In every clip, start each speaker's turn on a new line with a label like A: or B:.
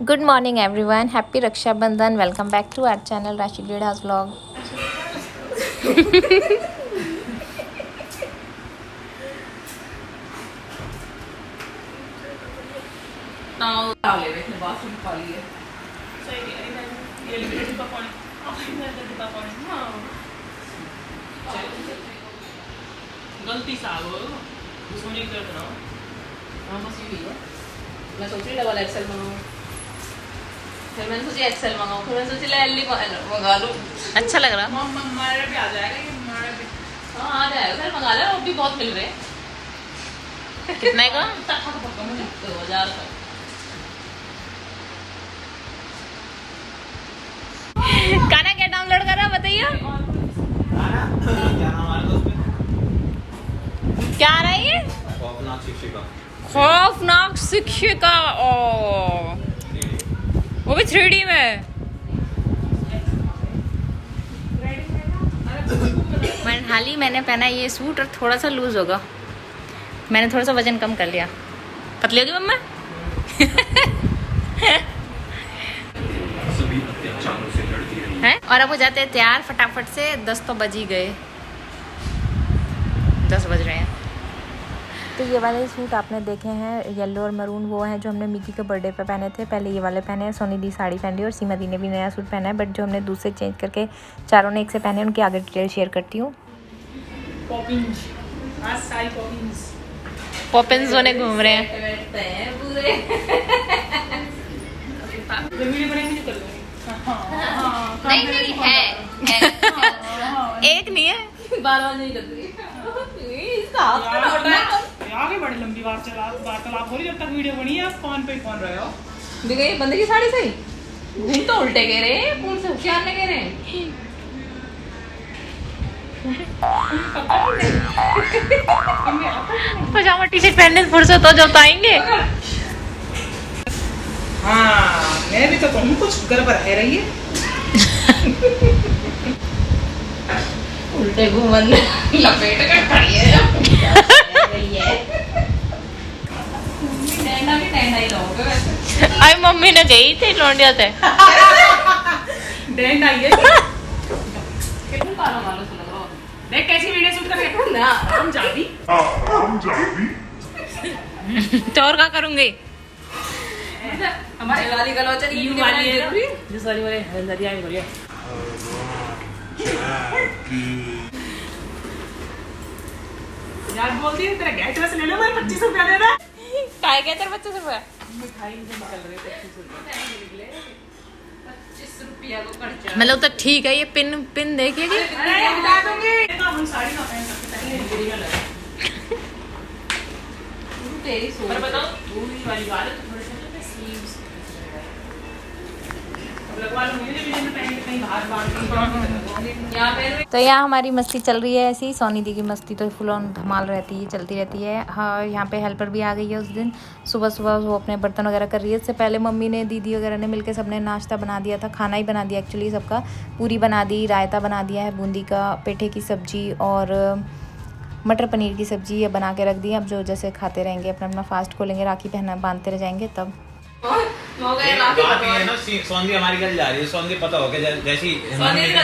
A: Good morning everyone, happy Rakshabandhan. Welcome back to our channel Rashi grade house vlog.
B: गलती से उसको नहीं कर देना।
C: बस ये है। मैं सोच रही डबल एक्सेल मंगाऊं, फिर मैंने सोची एक्सेल मंगाऊं, फिर मैंने सोची एल मंगा लूं।
A: अच्छा लग रहा?
B: हमारे भी आ जाएगा ये हमारे भी।
C: हाँ आ जाएगा, फिर मंगा ले। और भी बहुत मिल रहे हैं।
A: कितने का?
C: 2000 का।
A: गाना क्या डाउनलोड करा बताइए? क्या आ रहा है ये? खौफनाक शिक्षिका। ओ वो भी 3D में। मैंने पहना ये सूट और थोड़ा सा लूज होगा। मैंने थोड़ा सा वजन कम कर लिया। पतली होगी मम्मा? हैं? और अब हो जाते हैं तैयार फटाफट से। 10 तो बज ही गए, 10 बज रहे हैं। तो ये वाले सूट आपने देखे हैं येलो और मरून, वो हैं जो हमने मिकी के बर्थडे पे पहने थे। पहले ये वाले पहने हैं, सोनी दी साड़ी पहन ली और सीमा दी ने भी नया सूट पहना है। बट जो हमने दूसरे चेंज करके चारों ने एक से पहने, उनकी आगे डिटेल शेयर करती हूँ। पॉपिंस होने घूम रहे हैं। नहीं है, एक नहीं है,
C: बार-बार नहीं कर रही।
B: आगे बड़ी लंबी वार्तालाप हो रही, जब तक वीडियो बनी है आप फोन पे ही फोन रहे हो।
C: दिखे ये बंदे की साड़ी सही, घूम तो उल्टे कह रहे हैं, कौन से होशियार ने कह रहे हैं।
A: पजामा टी शर्ट पहनने से फुर्सत हो जब आएंगे।
B: हाँ मैं भी तो कहूँ कुछ गड़बड़ है रही है।
C: उल्टे घूमन लपेट कर खड़ी है। टेंडा भी टेंडा ही लोगे वैसे।
A: आई मम्मी ने गई थी लौंडिया से।
B: डेंड आई है। कितने पालो वालों से लग रहा हो। देख कैसी वीडियो शूट कर रहे हो ना। हम जाबी
A: तो और क्या करूंगी?
C: हमारी वाली गलोचन
B: यू वाली है ना, जिस वाली वाले हरिया में बढ़िया। यार बोलती है तेरा गैस वैसे ले लो, मैं 25 रुपया दे रहा।
A: काय क्या तेरे 25 रुपए?
B: मिठाई से निकल रहे 25 रुपया।
C: 25 रुपया को खर्चा।
A: मतलब तो ठीक है। ये पिन देखिएगी।
B: अरे बता दूंगी। हम साड़ी ना पहन सकते हैं, गिरी वाला है।
C: तेरी सोच।
B: पर बताओ पूरी वाली बात है, तो थोड़े से ना स्लीव्स अब लगवा लूंगी जब मैं पहन के कहीं बाहर
C: यहाँ पे
A: तो यहाँ हमारी मस्ती चल रही है ऐसी। सोनी दी की मस्ती तो फुल ऑन धमाल रहती है, चलती रहती है। हाँ यहाँ पे हेल्पर भी आ गई है उस दिन। सुबह सुबह वो अपने बर्तन वगैरह कर रही है। इससे पहले मम्मी ने, दीदी वगैरह ने मिलकर सबने नाश्ता बना दिया था, खाना ही बना दिया एक्चुअली सबका। पूरी बना दी, रायता बना दिया है, बूंदी का, पेठे की सब्जी और मटर पनीर की सब्जी ये बना के रख दी। अब जो जैसे खाते रहेंगे, अपना अपना फास्ट खोलेंगे, राखी पहना बांधते रह जाएंगे तब।
C: हो गए
D: बात ये है ना, सौंधी हमारी कल जा रही है। सौंधी पता हो गया जैसी हमारी कल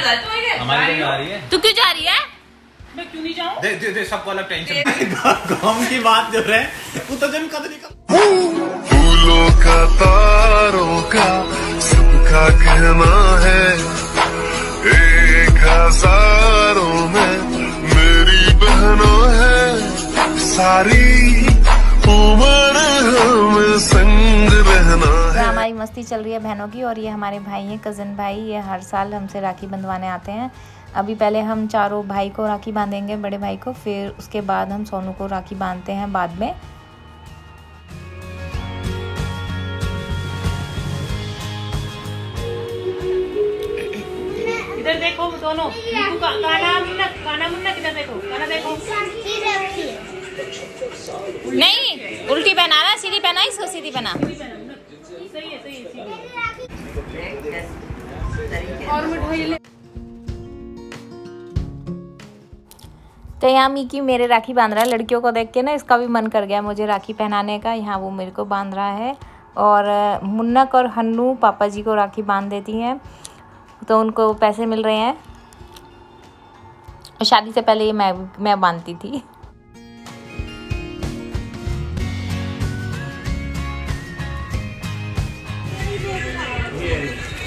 D: जा रही है।
A: तू क्यों जा रही है?
B: मैं क्यों नहीं जाऊं?
D: देख सबको अलग टेंशन। गांव की बात जो है वो तो जन कद निकल।
E: फूलों का, तारों का, सबका कहना है, 1000 में मेरी बहनों है, सारी उम्र हमें संग रहना है।
A: हमारी मस्ती चल रही है बहनों की। और ये हमारे भाई हैं, कज़न भाई। ये हर साल हमसे राखी बंधवाने आते हैं। अभी पहले हम चारों भाई को राखी बांधेंगे, बड़े भाई को, फिर उसके बाद हम सोनू को राखी बांधते हैं बाद में।
B: इधर देखो दोनों। काना मुन्ना किधर देखो, काना देखो।
A: नहीं उल्टी पहना रहा, सीधी पहना, इसको सीधी पहना।
B: सही है और मिठाई ले।
A: तो यहाँ मिकी मेरे राखी बांध रहा है। लड़कियों को देख के ना इसका भी मन कर गया मुझे राखी पहनाने का। यहाँ वो मेरे को बांध रहा है और मुन्नक और हन्नू पापा जी को राखी बांध देती हैं, तो उनको पैसे मिल रहे हैं। शादी से पहले ये मैं बांधती थी।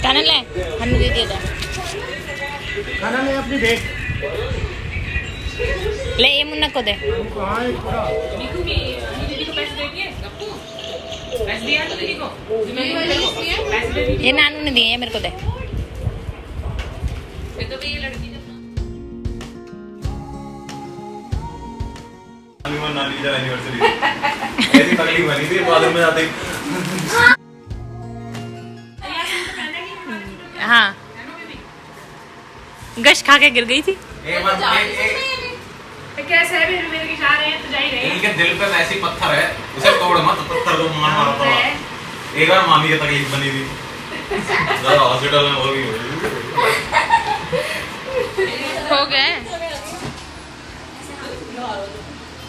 A: खाना ले, हन्नू दे दिया था।
F: खाना ले अपनी देख।
A: ले ये मुन्नक को दे।
B: नीकू की दीदी को पैसे दे दिए? पैसे दिया तो दीदी को? पैसे दे दिए?
A: ये नानू ने दिए, ये मेरे को दे।
C: फिर तो भी ये लड़की
D: नानी की एनिवर्सरी ऐसी तकलीफ बनी थी, बाद में जाते
A: हाँ गश खा के गिर गई थी।
B: कैसे है मेरे के जा रहे हैं तो जा ही रहे हैं।
D: इनके दिल पे वैसी पत्थर है, उसे तोड़ मत, पत्थर को मार मारा था। एक बार मामी की तकलीफ बनी थी, हॉस्पिटल में हो गई।
A: हो गए।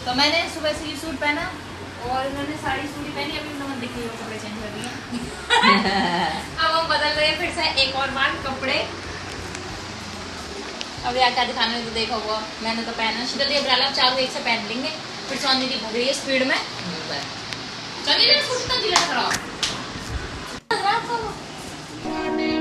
C: तो मैंने सुबह से ये सूट पहना और इन्होंने साड़ी सूट पहनी, अभी उन्होंने दिखी वो कपड़े चेंज कर दिए। अब हम बदल रहे हैं फिर से एक और बार कपड़े। अब यार क्या दिखाने में तो देखा हुआ, मैंने तो पहना। शीतल दी अब्राला चारों एक से पहन लेंगे, फिर सोनी दी भग रही है स्पीड में। चलिए ना सूट तो दिला खराब।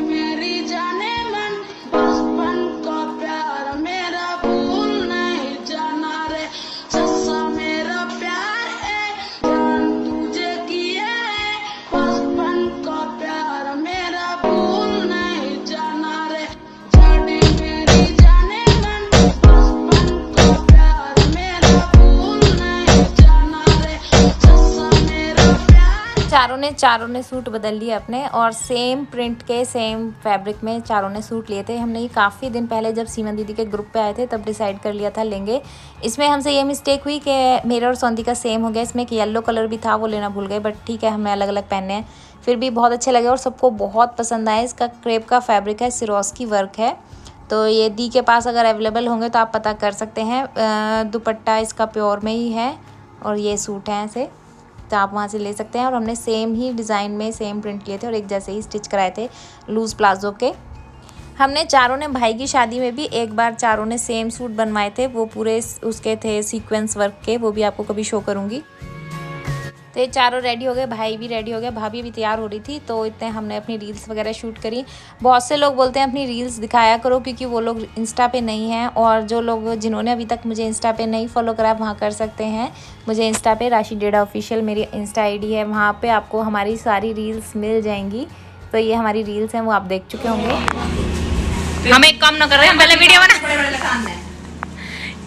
G: मेरी जाने मन बचपन का प्यार मेरा भूल नहीं जाना रे, सच्चा मेरा प्यार है जान तुझे किए है, बचपन का प्यार मेरा भूल नहीं जाना रे, जाने मेरी जाने मन बचपन का प्यार मेरा भूल नहीं जाना रे, सच्चा मेरा प्यार।
A: चारों ने सूट बदल लिए अपने, और सेम प्रिंट के सेम फैब्रिक में चारों ने सूट लिए थे। हमने ये काफ़ी दिन पहले जब सीमन दीदी के ग्रुप पे आए थे तब डिसाइड कर लिया था लेंगे। इसमें हमसे ये मिस्टेक हुई कि मेरा और सोंदी का सेम हो गया। इसमें एक येलो कलर भी था, वो लेना भूल गए, बट ठीक है हमने अलग अलग पहने हैं। फिर भी बहुत अच्छे लगे और सबको बहुत पसंद आए। इसका क्रेप का फैब्रिक है, सिरोस्की वर्क है। तो ये दी के पास अगर अवेलेबल होंगे तो आप पता कर सकते हैं। दुपट्टा इसका प्योर में ही है और ये सूट हैं ऐसे, तो आप वहाँ से ले सकते हैं। और हमने सेम ही डिज़ाइन में सेम प्रिंट लिए थे और एक जैसे ही स्टिच कराए थे लूज़ प्लाजो के। हमने चारों ने भाई की शादी में भी एक बार चारों ने सेम सूट बनवाए थे, वो पूरे उसके थे सीक्वेंस वर्क के, वो भी आपको कभी शो करूँगी। तो ये चारों रेडी हो गए, भाई भी रेडी हो गया, भाभी भी तैयार हो रही थी। तो इतने हमने अपनी रील्स वगैरह शूट करी। बहुत से लोग बोलते हैं अपनी रील्स दिखाया करो, क्योंकि वो लोग इंस्टा पे नहीं हैं, और जो लोग जिन्होंने अभी तक मुझे इंस्टा पे नहीं फॉलो करा वहाँ कर सकते हैं। मुझे इंस्टा पे राशि डेढ़ा ऑफिशियल मेरी इंस्टा आईडी है, वहाँ पे आपको हमारी सारी रील्स मिल जाएंगी। तो ये हमारी रील्स हैं, वो आप देख चुके होंगे। हम एक काम ना कर रहे हैं, हम पहले वीडियो बना।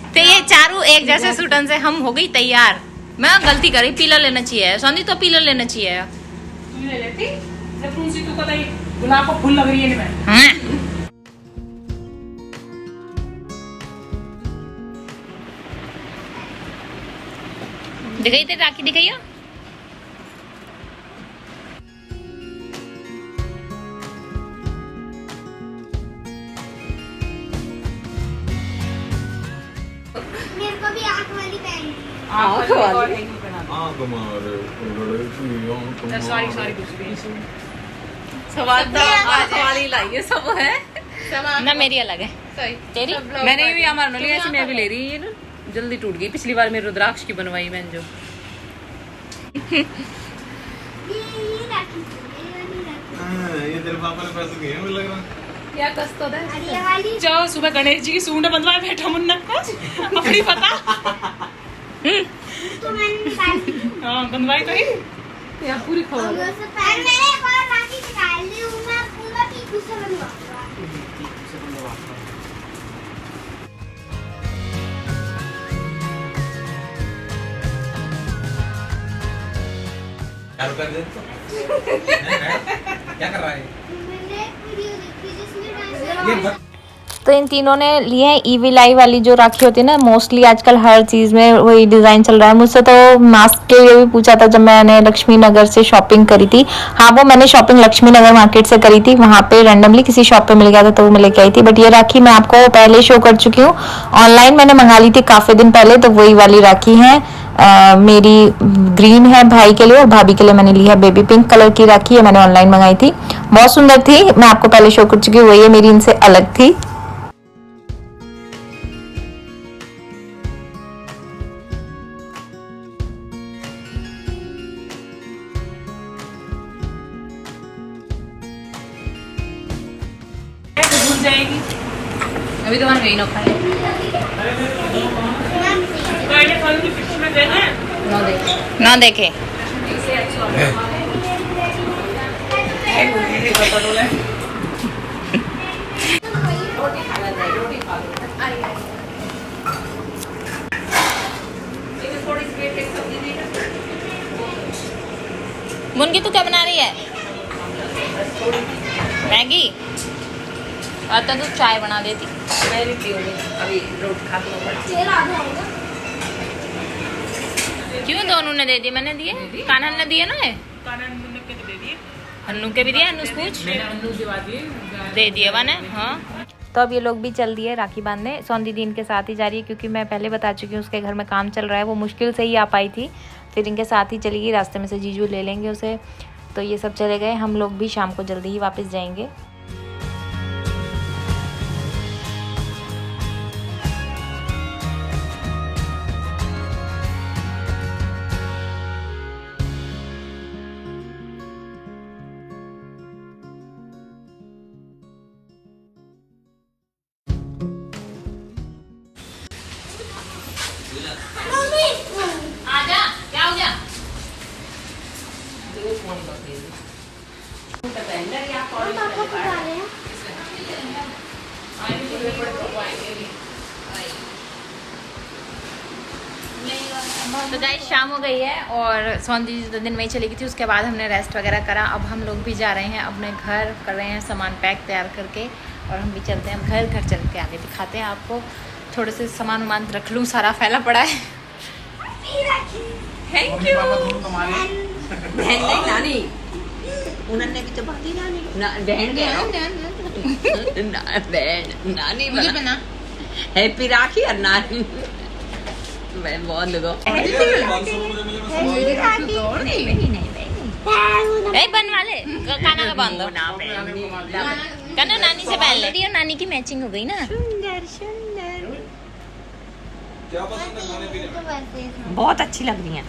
A: तो ये चारों एक जैसे सूटन से हम हो गई तैयार। मैं गलती करी, पीला लेना चाहिए सोनी, तो पीला लेना चाहिए।
B: तू ले लेती जब तुमसे तू पता ही गुलाब का फूल लग रही है मैं।
A: दिखाई थे राखी दिखाइए।
H: मेरे को भी आंख वाली पहननी है।
B: आंख वाली
C: सॉरी दूसरी सवाल तो आज वाली लाई है, सब है
A: ना मेरी अलग है
C: सही।
A: तेरी।
C: मैंने भी हमारा नली ऐसी मैं भी ले रही है ना, जल्दी टूट गई। पिछली बार मेरी रुद्राक्ष की बनवाई मैंने जो।
H: ये राखी
D: ये तेरे पापा ने पैसे दिए मुझे लग रहा है।
C: क्या कष्ट है।
H: अरे ये वाली
B: जो सुबह गणेश जी की सूंड बंधवाए बैठा मुन्ना अपनी पता
H: तो मैंने निकाल दी।
B: हाँ बंधवाई तो ही
C: यार पूरी
H: और
C: खबर
H: वो सब पहन मैंने एक और राखी निकाल ली हूँ, मैं पूरा पीकू से बनवाऊंगा।
D: क्या रुपया दे? क्या कर रहा है
H: मैंने एक वीडियो देखी जिसमें
D: ये?
A: तो इन तीनों ने लिए हैं ईवीलाई वाली जो राखी होती है ना, मोस्टली आजकल हर चीज़ में वही डिज़ाइन चल रहा है। मुझसे तो मास्क के लिए भी पूछा था जब मैंने लक्ष्मी नगर से शॉपिंग करी थी। हाँ, वो मैंने शॉपिंग लक्ष्मी नगर मार्केट से करी थी, वहाँ पे रैंडमली किसी शॉप पे मिल गया था तो वो मैं लेके आई थी। बट ये राखी मैं आपको पहले शो कर चुकी हूँ, ऑनलाइन मैंने मंगा ली थी काफ़ी दिन पहले, तो वही वाली राखी है। मेरी ग्रीन है भाई के लिए और भाभी के लिए मैंने ली है बेबी पिंक कलर की राखी है, मैंने ऑनलाइन मंगाई थी, बहुत सुंदर थी, मैं आपको पहले शो कर चुकी हूँ। वही मेरी इनसे अलग थी।
B: भूल जाएगी।
C: अभी तो गई ना खाए ना देखे। मुनकी तू क्या बना रही है? मैगी? आता तो चाय बना देती।
B: मैं भी पीऊंगी अभी, रोटी खा के।
C: क्यों दोनों ने दे दिए? मैंने दिए, कान्हन ने दिए ना। अन्नू के भी दिए, अन्नू पूछ दे दिए वन है। हाँ,
A: तो अब ये लोग भी चल दिए राखी बांधने। सोन दीदी इनके साथ ही जा रही है क्योंकि मैं पहले बता चुकी हूँ उसके घर में काम चल रहा है, वो मुश्किल से ही आ पाई थी, फिर इनके साथ ही चली गई। रास्ते में से जीजू ले लेंगे उसे, तो ये सब चले गए। हम लोग भी शाम को जल्दी ही वापस जाएंगे।
C: आजा, क्या हो जा?
H: पापा को डाले हैं।
C: तो गाइस शाम हो गई है और सोन दीदी 2 दिन में ही चली गई थी, उसके बाद हमने रेस्ट वगैरह करा। अब हम लोग भी जा रहे हैं अपने घर, कर रहे हैं सामान पैक तैयार करके और हम भी चलते हैं घर। घर चल के आगे दिखाते हैं आपको। थोड़े से सामान वामान रख लूँ, सारा फैला पड़ा है। Thank you.
B: बहन नहीं नानी, उन्होंने भी तो बात ही नानी बहन के बहन नानी बना हैप्पी राखी और नानी मैं बहुत लोगों
C: बनवा ले खाना का बांध दो कहना नानी से पहन ले। नानी की मैचिंग हो गई ना।
B: बहुत अच्छी लग रही है।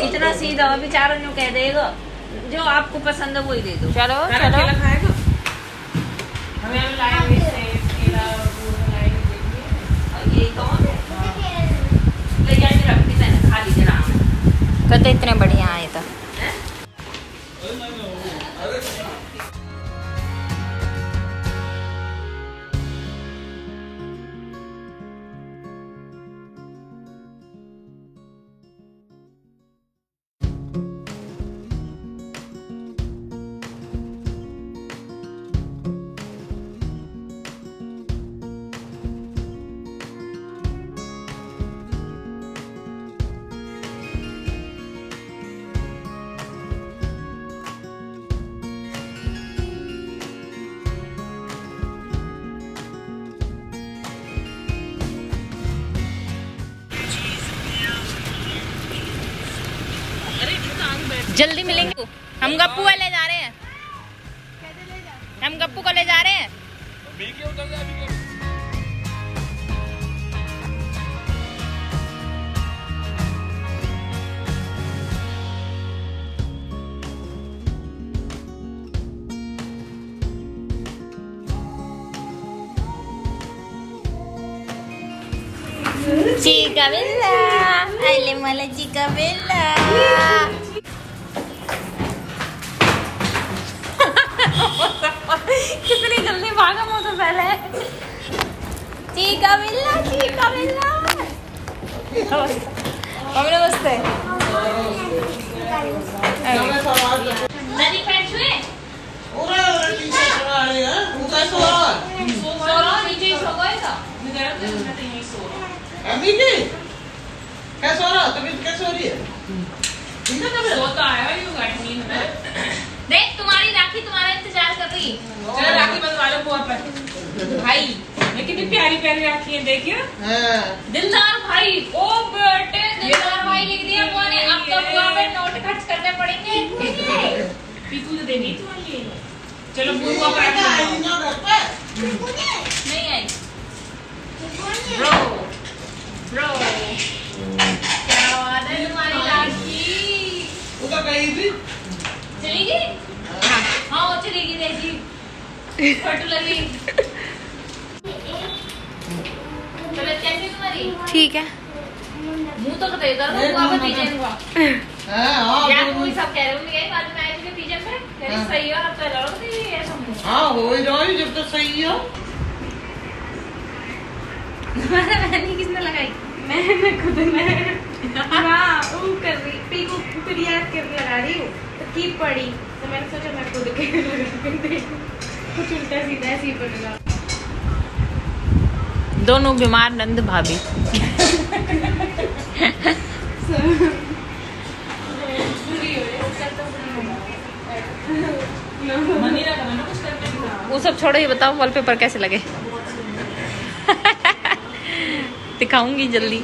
C: इतना सीधा बेचारा यूँ कह देगा, जो आपको पसंद है वही दे दो। चलो चलो
B: ये कौन है?
C: कहते इतने बढ़िया आए तो। जल्दी मिलेंगे। हम गप्पू वाले जा रहे हैं, हम गप्पू को ले जा रहे हैं। Chica Bella, ay le mola Chica Bella. कितनी जल्दी भागा मौसम पहले। Chica Bella, Chica Bella. नमस्ते।
F: कैसे हो रहा है?
C: नीचे ही सो गए था।
B: मैं कह रहा था मैं तो यहीं सो रहा हूँ।
F: अभी की कैसे हो रहा है? तबीयत कैसे हो रही है? ठीक है तबीयत?
B: सो तो आया ही होगा नींद में।
C: देख तुम्हारी राखी तुम्हारा इंतजार कर रही।
B: चलो राखी बंधवा लो बुआ पर। भाई ये कितनी प्यारी प्यारी राखी है देखिए।
F: हाँ।
C: दिलदार भाई, ओ बेटे दिलदार भाई लिख दिया बुआ ने। अब तो बुआ पे नोट खर्च करने पड़ेंगे।
B: पीकू तो देनी तुम्हारी है। चलो बुआ पर
F: क्या
B: राखी
F: आई
B: बंधवाओ।
F: ना घर पे?
C: नहीं आई ब्रो ब्रो। क्या बात है तुम्हारी राखी।
F: उधर गई थी?
C: चली गई? हाँ वो चली गई देखी। फोटो लगी। तबीयत कैसी है तुम्हारी?
A: ठीक है।
C: मुंह तो दे दो बुआ को पीजन हुआ।
F: हाँ
C: यार वो सब कह रहे होंगे यही बात में आए थे पीजन पे। कह रही सही है और अब तो लड़ो तो ये ऐसा मुंह।
F: हाँ हो ही रहा है जब तक सही हो।
C: मेहंदी किसने लगाई?
I: मैं खुद हाँ वो कर रही पीकू फिर याद कर लगा रही हूँ तो की पड़ी तो मैंने सोचा मैं खुद के लगा के देखूं कुछ उल्टा सीधा ऐसे ही पड़ेगा।
C: दोनों बीमार नंद भाभी।
B: मनी ना करना कुछ करने की।
C: वो सब छोड़ो, ये बताओ वॉलपेपर कैसे लगे? दिखाऊंगी जल्दी।